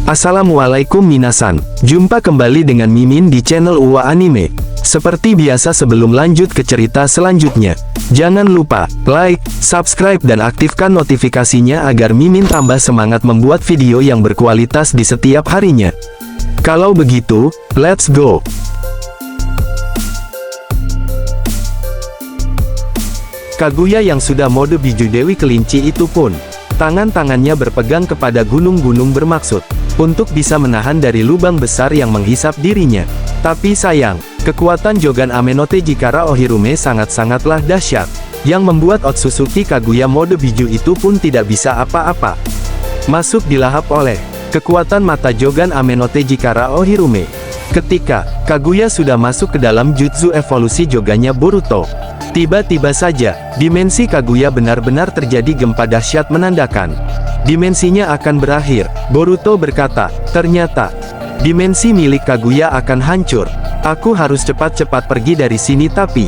Assalamualaikum minasan, jumpa kembali dengan Mimin di channel UWA Anime. Seperti biasa sebelum lanjut ke cerita selanjutnya, jangan lupa like, subscribe dan aktifkan notifikasinya agar Mimin tambah semangat membuat video yang berkualitas di setiap harinya. Kalau begitu, let's go! Kaguya yang sudah mode biju Dewi Kelinci itu pun, tangan-tangannya berpegang kepada gunung-gunung bermaksud untuk bisa menahan dari lubang besar yang menghisap dirinya. Tapi sayang, kekuatan Jogan Amenoteji Kara Ohirume sangat-sangatlah dahsyat, yang membuat Otsutsuki Kaguya mode biju itu pun tidak bisa apa-apa. Masuk dilahap oleh kekuatan mata Jogan Amenoteji Kara Ohirume. Ketika Kaguya sudah masuk ke dalam jutsu evolusi Jogannya Boruto, tiba-tiba saja, dimensi Kaguya benar-benar terjadi gempa dahsyat menandakan dimensinya akan berakhir. Boruto berkata, ternyata dimensi milik Kaguya akan hancur. Aku harus cepat-cepat pergi dari sini. Tapi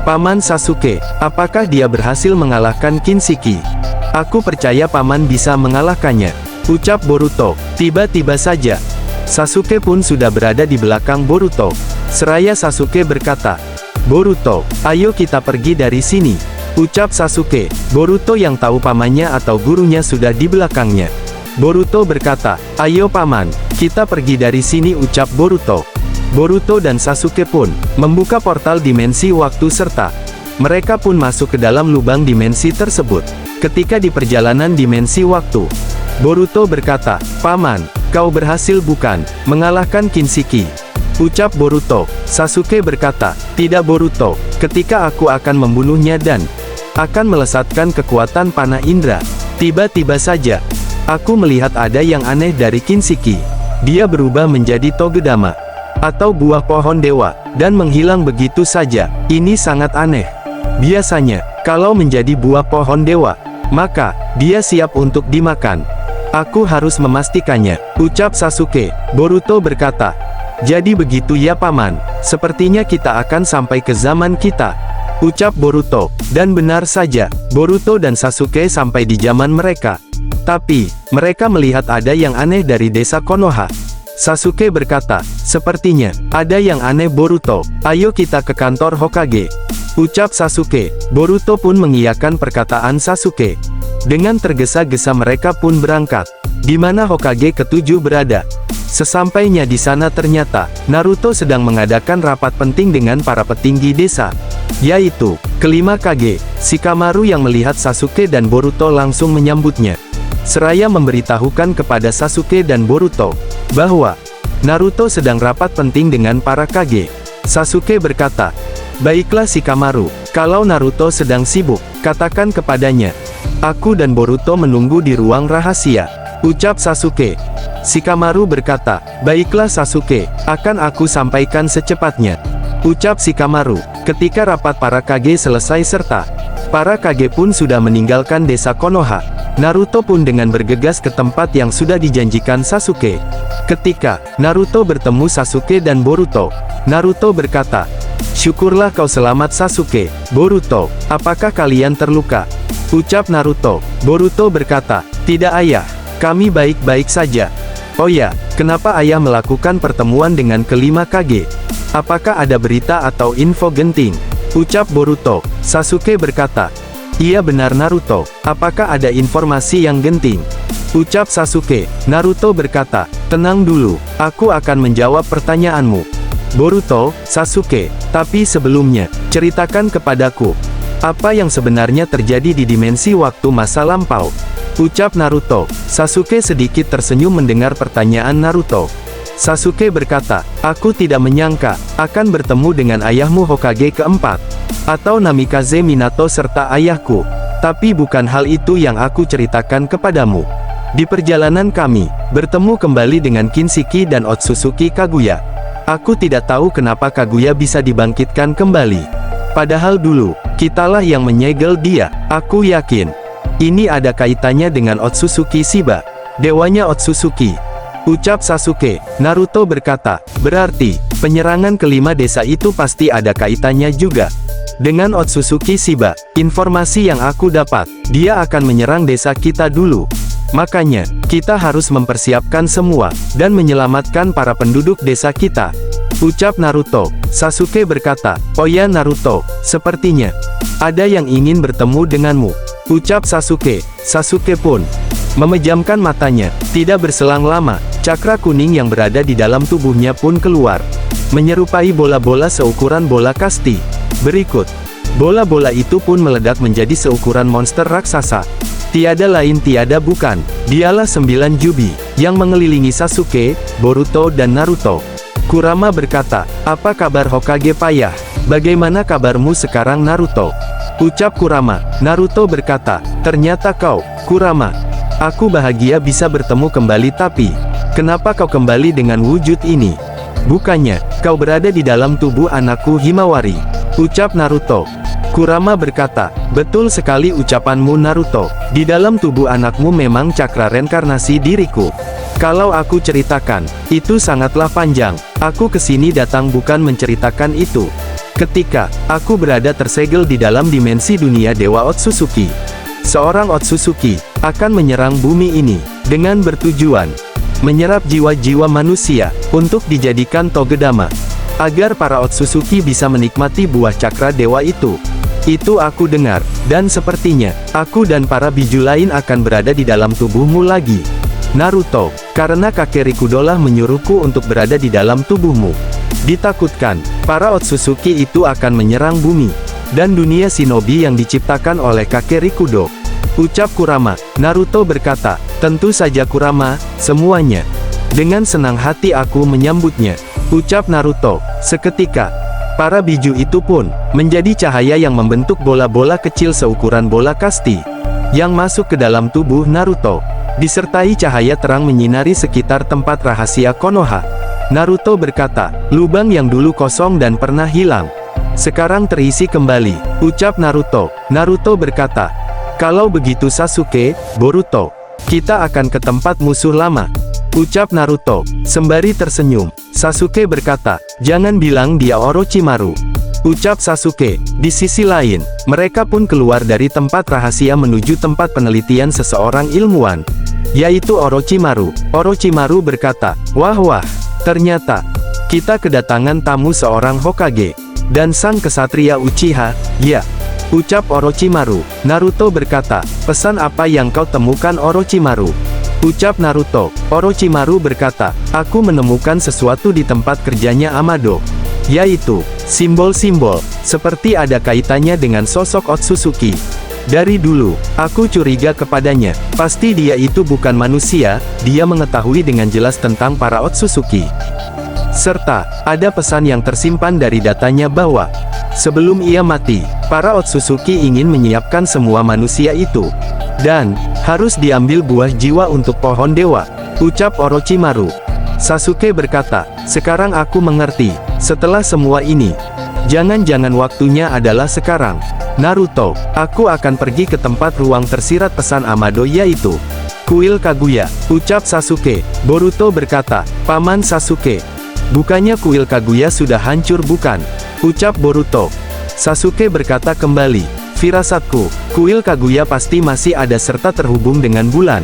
Paman Sasuke, apakah dia berhasil mengalahkan Kinshiki? Aku percaya Paman bisa mengalahkannya, ucap Boruto. Tiba-tiba saja, Sasuke pun sudah berada di belakang Boruto. Seraya Sasuke berkata, Boruto, ayo kita pergi dari sini, ucap Sasuke. Boruto yang tahu pamannya atau gurunya sudah di belakangnya. Boruto berkata, ayo Paman, kita pergi dari sini, ucap Boruto. Boruto dan Sasuke pun membuka portal dimensi waktu serta mereka pun masuk ke dalam lubang dimensi tersebut. Ketika di perjalanan dimensi waktu, Boruto berkata, Paman, kau berhasil bukan mengalahkan Kinshiki, ucap Boruto. Sasuke berkata, tidak Boruto, ketika aku akan membunuhnya dan akan melesatkan kekuatan panah indera. Tiba-tiba saja, aku melihat ada yang aneh dari Kinshiki. Dia berubah menjadi Togedama, atau buah pohon dewa, dan menghilang begitu saja. Ini sangat aneh. Biasanya, kalau menjadi buah pohon dewa, maka dia siap untuk dimakan. Aku harus memastikannya, ucap Sasuke. Boruto berkata, jadi begitu ya Paman, sepertinya kita akan sampai ke zaman kita, ucap Boruto. Dan benar saja, Boruto dan Sasuke sampai di zaman mereka. Tapi, mereka melihat ada yang aneh dari desa Konoha. Sasuke berkata, sepertinya ada yang aneh Boruto, ayo kita ke kantor Hokage, ucap Sasuke. Boruto pun mengiyakan perkataan Sasuke. Dengan tergesa-gesa mereka pun berangkat. Di mana Hokage ketujuh berada? Sesampainya di sana ternyata, Naruto sedang mengadakan rapat penting dengan para petinggi desa, yaitu kelima Kage. Shikamaru yang melihat Sasuke dan Boruto langsung menyambutnya, seraya memberitahukan kepada Sasuke dan Boruto, bahwa Naruto sedang rapat penting dengan para Kage. Sasuke berkata, baiklah Shikamaru, kalau Naruto sedang sibuk, katakan kepadanya. Aku dan Boruto menunggu di ruang rahasia, ucap Sasuke. Shikamaru berkata, baiklah Sasuke, akan aku sampaikan secepatnya, ucap Shikamaru. Ketika rapat para Kage selesai serta para Kage pun sudah meninggalkan desa Konoha, Naruto pun dengan bergegas ke tempat yang sudah dijanjikan Sasuke. Ketika Naruto bertemu Sasuke dan Boruto, Naruto berkata, syukurlah kau selamat Sasuke. Boruto, apakah kalian terluka? Ucap Naruto. Boruto berkata, tidak ayah, kami baik-baik saja. Oh ya, kenapa ayah melakukan pertemuan dengan kelima Kage? Apakah ada berita atau info genting? Ucap Boruto. Sasuke berkata, iya benar Naruto, apakah ada informasi yang genting? Ucap Sasuke. Naruto berkata, tenang dulu, aku akan menjawab pertanyaanmu. Boruto, Sasuke, tapi sebelumnya, ceritakan kepadaku, apa yang sebenarnya terjadi di dimensi waktu masa lampau? Ucap Naruto. Sasuke sedikit tersenyum mendengar pertanyaan Naruto. Sasuke berkata, aku tidak menyangka akan bertemu dengan ayahmu Hokage keempat, atau Namikaze Minato serta ayahku. Tapi bukan hal itu yang aku ceritakan kepadamu. Di perjalanan kami, bertemu kembali dengan Kinshiki dan Otsutsuki Kaguya. Aku tidak tahu kenapa Kaguya bisa dibangkitkan kembali. Padahal dulu, kitalah yang menyegel dia. Aku yakin ini ada kaitannya dengan Otsutsuki Shiba, dewanya Otsutsuki, ucap Sasuke. Naruto berkata, berarti penyerangan kelima desa itu pasti ada kaitannya juga dengan Otsutsuki Shiba. Informasi yang aku dapat, dia akan menyerang desa kita dulu. Makanya, kita harus mempersiapkan semua, dan menyelamatkan para penduduk desa kita. Ucap Naruto. Sasuke berkata, "Oh ya Naruto, sepertinya ada yang ingin bertemu denganmu." Ucap Sasuke. Sasuke pun memejamkan matanya. Tidak berselang lama, cakra kuning yang berada di dalam tubuhnya pun keluar, menyerupai bola-bola seukuran bola kasti. Berikut, bola-bola itu pun meledak menjadi seukuran monster raksasa. Tiada lain tiada bukan, dialah 9 Jubi, yang mengelilingi Sasuke, Boruto dan Naruto. Kurama berkata, "Apa kabar Hokage payah? Bagaimana kabarmu sekarang Naruto?" Ucap Kurama. Naruto berkata, "Ternyata kau, Kurama. Aku bahagia bisa bertemu kembali tapi, kenapa kau kembali dengan wujud ini? Bukannya, kau berada di dalam tubuh anakku Himawari." Ucap Naruto. Kurama berkata, "Betul sekali ucapanmu Naruto. Di dalam tubuh anakmu memang cakra reinkarnasi diriku. Kalau aku ceritakan, itu sangatlah panjang. Aku kesini datang bukan menceritakan itu. Ketika aku berada tersegel di dalam dimensi dunia Dewa Otsutsuki, seorang Otsutsuki akan menyerang bumi ini, dengan bertujuan menyerap jiwa-jiwa manusia, untuk dijadikan Togedama, agar para Otsutsuki bisa menikmati buah cakra dewa itu. Itu aku dengar, dan sepertinya, aku dan para biju lain akan berada di dalam tubuhmu lagi, Naruto, karena kakek Rikudolah menyuruhku untuk berada di dalam tubuhmu. Ditakutkan, para Otsutsuki itu akan menyerang bumi, dan dunia shinobi yang diciptakan oleh kakek Rikudo." Ucap Kurama. Naruto berkata, "Tentu saja Kurama, semuanya. Dengan senang hati aku menyambutnya." Ucap Naruto. Seketika, para biju itu pun menjadi cahaya yang membentuk bola-bola kecil seukuran bola kasti, yang masuk ke dalam tubuh Naruto, disertai cahaya terang menyinari sekitar tempat rahasia Konoha. Naruto berkata, "Lubang yang dulu kosong dan pernah hilang, sekarang terisi kembali." Ucap Naruto. Naruto berkata, "Kalau begitu Sasuke, Boruto, kita akan ke tempat musuh lama." Ucap Naruto, sembari tersenyum. Sasuke berkata, "Jangan bilang dia Orochimaru." Ucap Sasuke. Di sisi lain, mereka pun keluar dari tempat rahasia menuju tempat penelitian seseorang ilmuwan, yaitu Orochimaru. Orochimaru berkata, "Wah, ternyata kita kedatangan tamu seorang Hokage, dan sang kesatria Uchiha, ya." Ucap Orochimaru. Naruto berkata, "Pesan apa yang kau temukan Orochimaru?" Ucap Naruto. Orochimaru berkata, "Aku menemukan sesuatu di tempat kerjanya Amado, yaitu simbol-simbol, seperti ada kaitannya dengan sosok Otsutsuki. Dari dulu, aku curiga kepadanya. Pasti dia itu bukan manusia, dia mengetahui dengan jelas tentang para Otsutsuki. Serta, ada pesan yang tersimpan dari datanya bahwa, sebelum ia mati, para Otsutsuki ingin menyiapkan semua manusia itu, dan harus diambil buah jiwa untuk pohon dewa." Ucap Orochimaru. Sasuke berkata, "Sekarang aku mengerti. Setelah semua ini, jangan-jangan waktunya adalah sekarang. Naruto, aku akan pergi ke tempat ruang tersirat pesan Amado yaitu Kuil Kaguya." Ucap Sasuke. Boruto berkata, "Paman Sasuke, bukannya Kuil Kaguya sudah hancur bukan?" Ucap Boruto. Sasuke berkata kembali, "Firasatku, Kuil Kaguya pasti masih ada serta terhubung dengan bulan.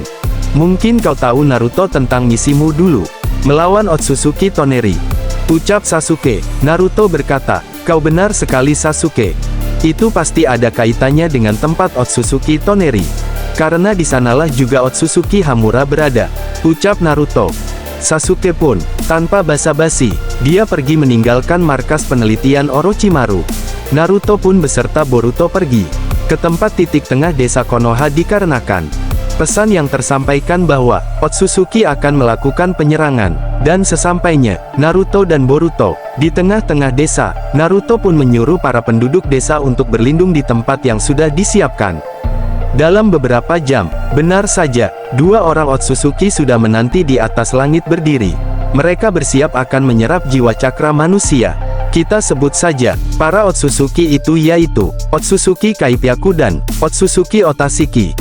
Mungkin kau tahu Naruto tentang misimu dulu, melawan Otsutsuki Toneri." Ucap Sasuke. Naruto berkata, "Kau benar sekali Sasuke. Itu pasti ada kaitannya dengan tempat Otsutsuki Toneri, karena di sanalah juga Otsutsuki Hamura berada." Ucap Naruto. Sasuke pun, tanpa basa-basi, dia pergi meninggalkan markas penelitian Orochimaru. Naruto pun beserta Boruto pergi ke tempat titik tengah desa Konoha dikarenakan pesan yang tersampaikan bahwa Otsutsuki akan melakukan penyerangan. Dan sesampainya Naruto dan Boruto di tengah-tengah desa, Naruto pun menyuruh para penduduk desa untuk berlindung di tempat yang sudah disiapkan. Dalam beberapa jam, benar saja, 2 orang Otsutsuki sudah menanti di atas langit berdiri. Mereka bersiap akan menyerap jiwa cakra manusia. Kita sebut saja, para Otsutsuki itu yaitu Otsutsuki Kaipyaku dan Otsutsuki Otashiki.